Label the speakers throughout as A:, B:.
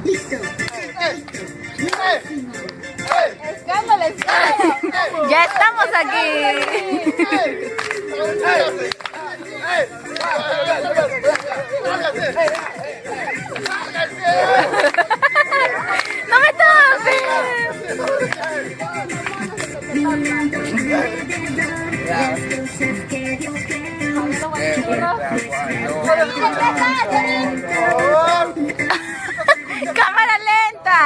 A: Listo.
B: Escándalo, escándalo.
C: Ya estamos aquí. No me cámara lenta.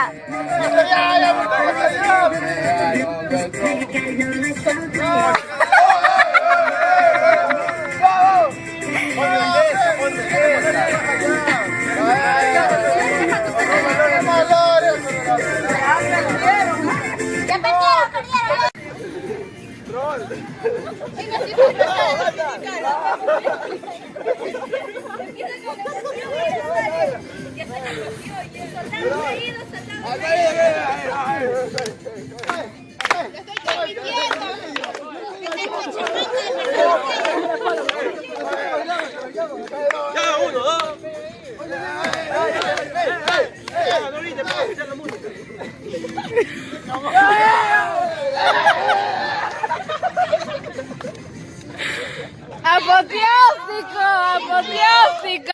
C: Apoteósico, apoteósico.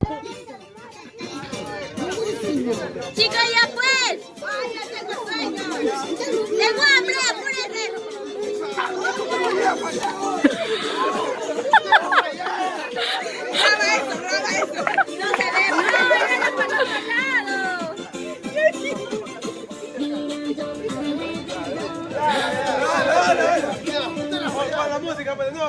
B: Chicos, ya pues. Ay, ya tengo sueño. Tengo hambre, apúrense. Graba eso. No se ve. No, era para otro lado.
D: La música, pero no.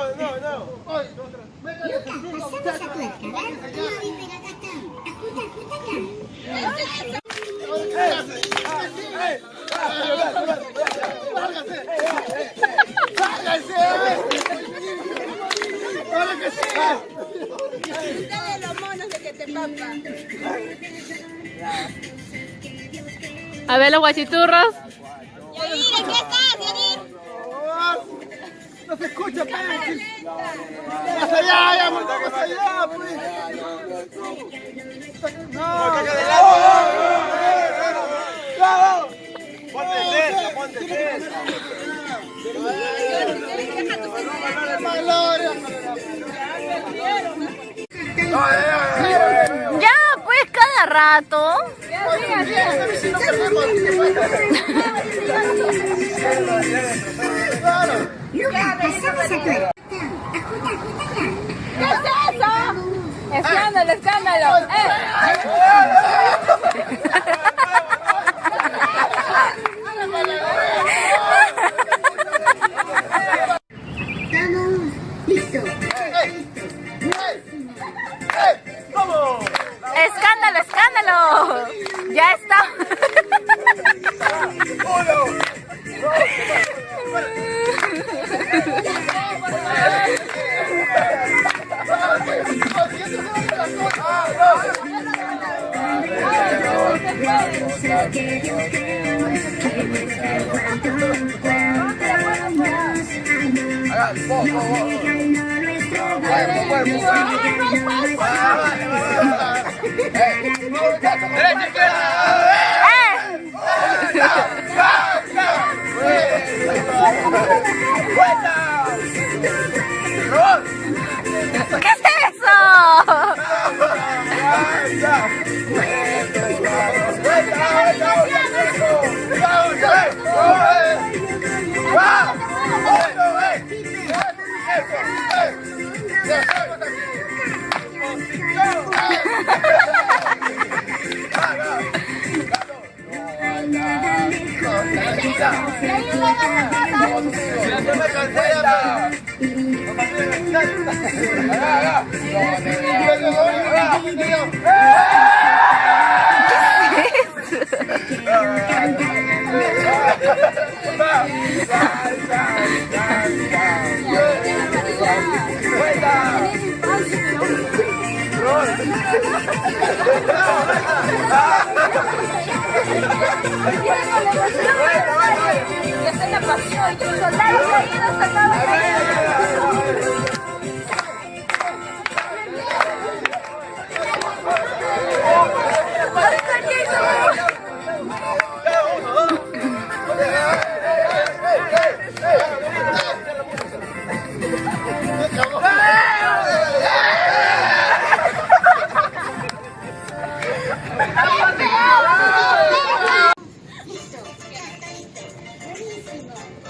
B: Dale los monos de que te papa.
C: A ver los guachiturros.
B: Yadir, ¿en qué estás, Yadir?
D: No se escucha, pues. Más allá, más allá, pues. No, ponte cerca.
C: Ya, pues cada rato.
B: ¿Qué es eso?
C: Escándalo, escándalo.
A: Estamos. Listo.
C: Escándalo, escándalo. Ya está. ¿Qué es eso?
B: Esta es la pasión, soldados caídos, soldados caídos.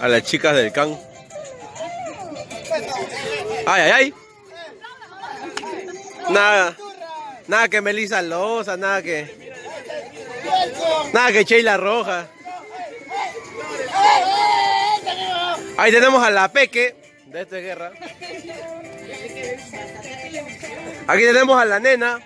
A: a las chicas del can. Ay, ay, ay. Nada que Melissa Loza, nada que Sheila Roja. Ahí tenemos a la Peque de esta guerra. Aquí tenemos a la nena.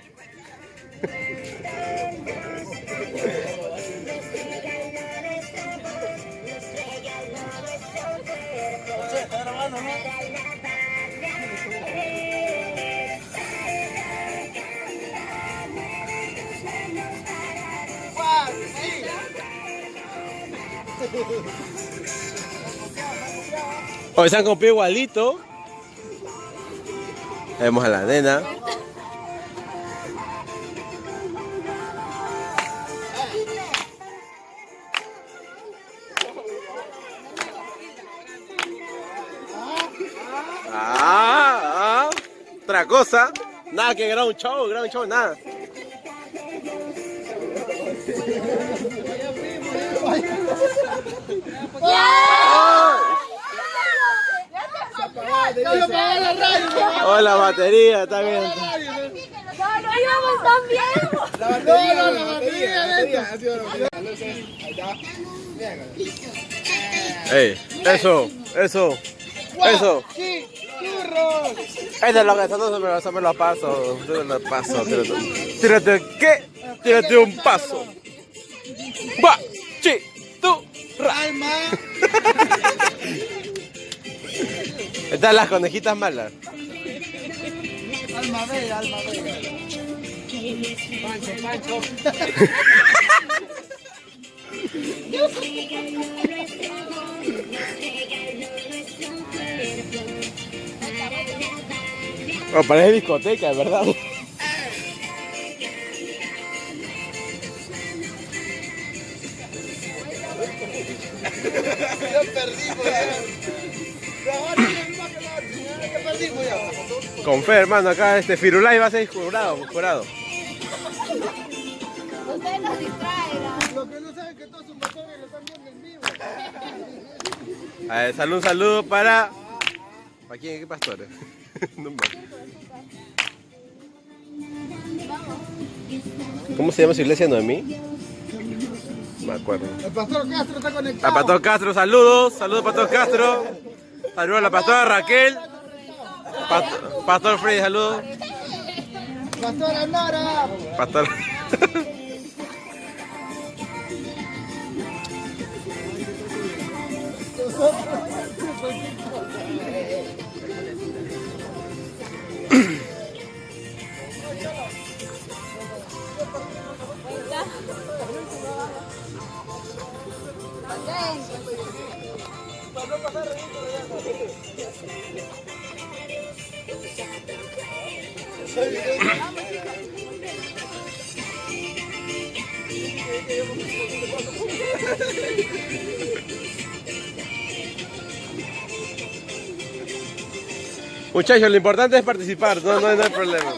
A: Hoy se han copiado igualito. Vemos a la nena. Otra cosa. Nada que gran show, nada. Oh, la batería, está bien.
B: No íbamos tan bien.
D: La batería.
A: Ey, eso. Eso es lo que eso me lo paso. Tírate, ¿qué? Tírate un paso. Va, chi, tú, ra.
D: Alma.
A: Están las conejitas malas.
D: Alma bella. Pancho.
A: Oh, parece discoteca, ¿verdad?
D: Ya perdimos ya.
A: Con fe, hermano, acá Firulai va a ser jurado.
B: Ustedes nos distraen.
D: Lo que no saben que todos sus motores lo están viendo en vivo.
A: A ver, un saludo para... ¿Para quién? ¿Qué pastores? No me... ¿Cómo se llama su iglesia, Noemí? No me acuerdo.
D: El pastor Castro está conectado.
A: Al pastor Castro, saludos pastor Castro. Saludos a la pastora Raquel. Pastor Freddy, saludos.
D: Pastora Nora.
A: Pastor. Muchachos, lo importante es participar, no hay problema.